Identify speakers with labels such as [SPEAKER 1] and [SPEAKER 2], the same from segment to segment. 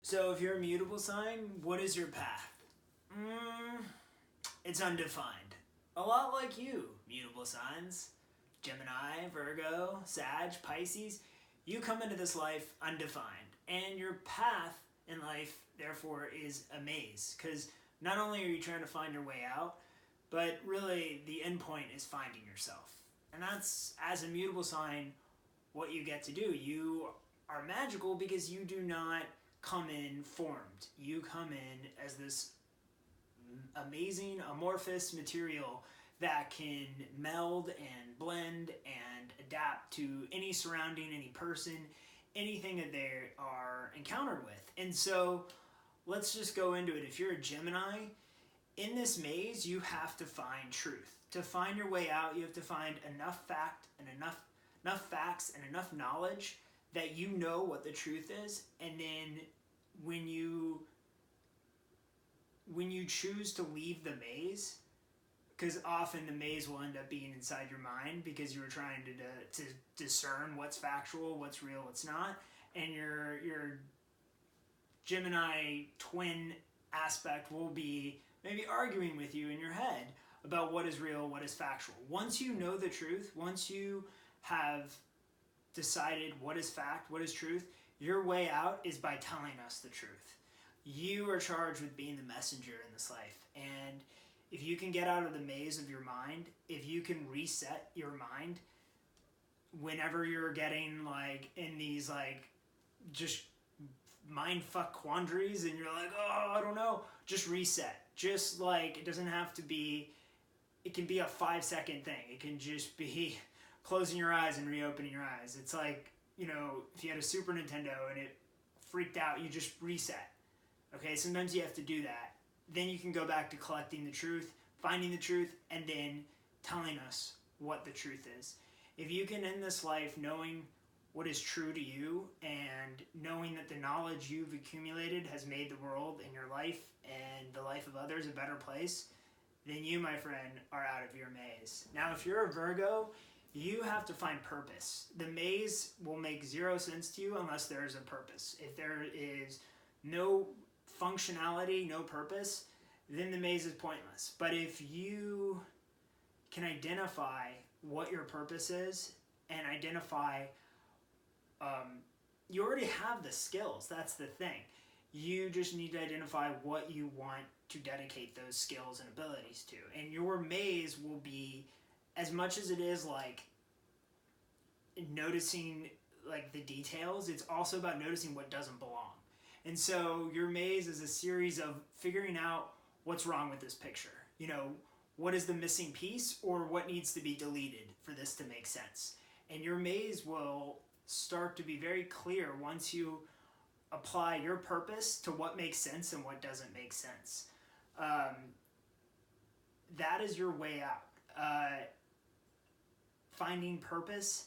[SPEAKER 1] So if you're a mutable sign, what is your path? It's undefined. A lot like you, mutable signs. Gemini, Virgo, Sag, Pisces. You come into this life undefined. And your path in life, therefore, is a maze. Because not only are you trying to find your way out, but really the end point is finding yourself. And that's, as a mutable sign, what you get to do. You are magical because you do not come in formed. You come in as this amazing amorphous material that can meld and blend and adapt to any surrounding, any person, anything that they are encountered with. And so let's just go into it. If you're a Gemini, in this maze, you have to find truth. To find your way out, you have to find enough fact and enough facts and enough knowledge that you know what the truth is. And then when you choose to leave the maze, because often the maze will end up being inside your mind because you were trying to discern what's factual, what's real, what's not, and your Gemini twin aspect will be maybe arguing with you in your head about what is real, what is factual. Once you know the truth, once you have decided what is fact, what is truth, your way out is by telling us the truth. You are charged with being the messenger in this life. And if you can get out of the maze of your mind, if you can reset your mind whenever you're getting like in these like just mindfuck quandaries and you're like, oh, I don't know, just reset. Just like, it doesn't have to be, it can be a 5-second thing. It can just be closing your eyes and reopening your eyes. It's like, you know, if you had a Super Nintendo and it freaked out, you just reset. Okay, sometimes you have to do that. Then you can go back to collecting the truth, finding the truth, and then telling us what the truth is. If you can end this life knowing what is true to you and knowing that the knowledge you've accumulated has made the world and your life and the life of others a better place, then you, my friend, are out of your maze. Now, if you're a Virgo, you have to find purpose. The maze will make zero sense to you unless there is a purpose. If there is no functionality, no purpose, then the maze is pointless. But if you can identify what your purpose is and identify, you already have the skills. That's the thing. You just need to identify what you want to dedicate those skills and abilities to. And your maze will be, as much as it is like noticing like the details, it's also about noticing what doesn't belong. And so your maze is a series of figuring out what's wrong with this picture. You know, what is the missing piece or what needs to be deleted for this to make sense? And your maze will start to be very clear once you apply your purpose to what makes sense and what doesn't make sense. That is your way out. Finding purpose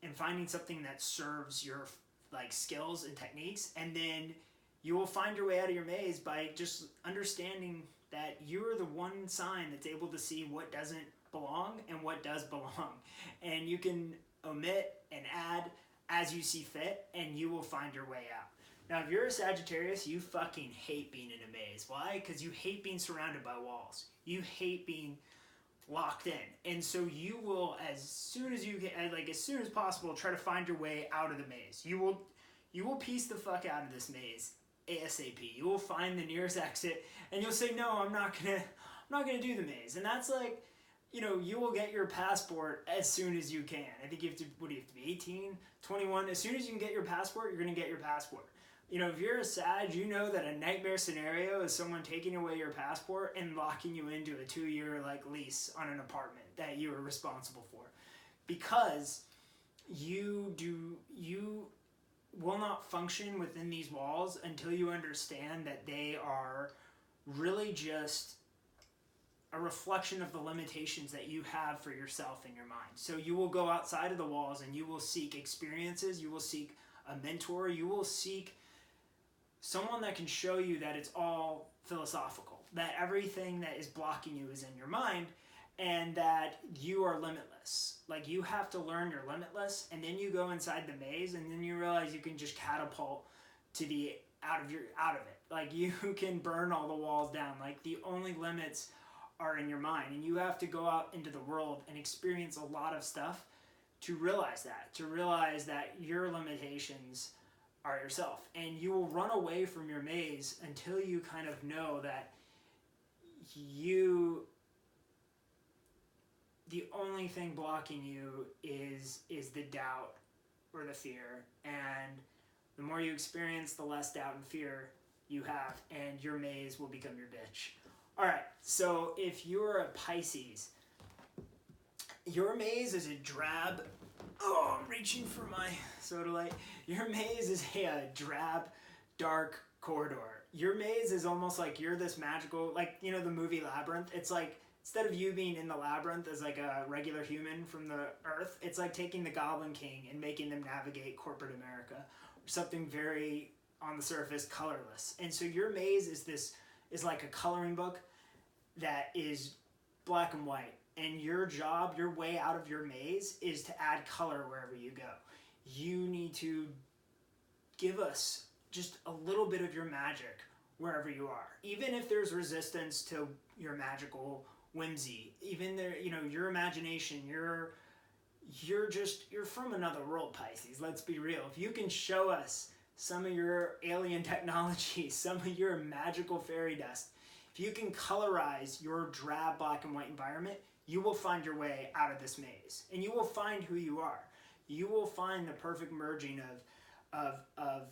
[SPEAKER 1] and finding something that serves your like skills and techniques, and then you will find your way out of your maze by just understanding that you're the one sign that's able to see what doesn't belong and what does belong. And you can omit and add as you see fit, and you will find your way out. Now, if you're a Sagittarius, you fucking hate being in a maze. Why? Because you hate being surrounded by walls. You hate being locked in. And so you will, as soon as you can, like as soon as possible, try to find your way out of the maze. You will piece the fuck out of this maze ASAP. You will find the nearest exit and you'll say, no, I'm not gonna do the maze. And that's like, you know, you will get your passport as soon as you can. I think you have to, what do you have to be, 18, 21? As soon as you can get your passport, you're gonna get your passport. You know, if you're a Sag, you know that a nightmare scenario is someone taking away your passport and locking you into a 2-year like lease on an apartment that you are responsible for. Because you will not function within these walls until you understand that they are really just a reflection of the limitations that you have for yourself in your mind. So you will go outside of the walls and you will seek experiences, you will seek a mentor, you will seek someone that can show you that it's all philosophical, that everything that is blocking you is in your mind, and that you are limitless. Like, you have to learn you're limitless, and then you go inside the maze, and then you realize you can just catapult to the out of it. Like, you can burn all the walls down. Like, the only limits are in your mind, and you have to go out into the world and experience a lot of stuff to realize that your limitations are yourself. And you will run away from your maze until you kind of know that the only thing blocking you is the doubt or the fear. And the more you experience, the less doubt and fear you have, and your maze will become your ditch. All right, so if you're a Pisces, your maze is a drab, I'm reaching for my soda light. Your maze is a drab, dark corridor. Your maze is almost like you're this magical, like, the movie Labyrinth. It's like, instead of you being in the labyrinth as like a regular human from the earth, it's like taking the Goblin King and making them navigate corporate America, or something very, on the surface, colorless. And so your maze is like a coloring book that is black and white. And your job, your way out of your maze, is to add color wherever you go. You need to give us just a little bit of your magic wherever you are. Even if there's resistance to your magical whimsy, even there, your imagination, you're from another world, Pisces. Let's be real. If you can show us some of your alien technology, some of your magical fairy dust, if you can colorize your drab black and white environment, you will find your way out of this maze, and you will find who you are. You will find the perfect merging of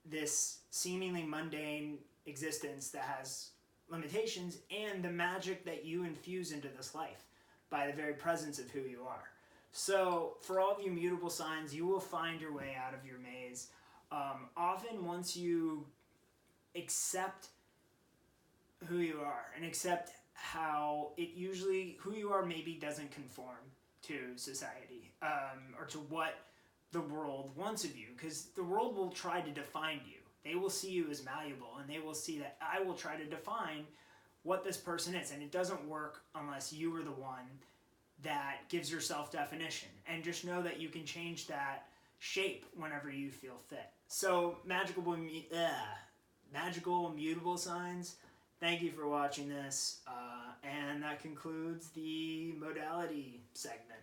[SPEAKER 1] this seemingly mundane existence that has limitations and the magic that you infuse into this life by the very presence of who you are. So for all of you mutable signs, you will find your way out of your maze. Often once you accept who you are and accept how who you are maybe doesn't conform to society, or to what the world wants of you, because the world will try to define you. They will see you as malleable, and they will see that I will try to define what this person is, and it doesn't work unless you are the one that gives yourself definition. And just know that you can change that shape whenever you feel fit. So magical mutable signs, thank you for watching this, and that concludes the modality segment.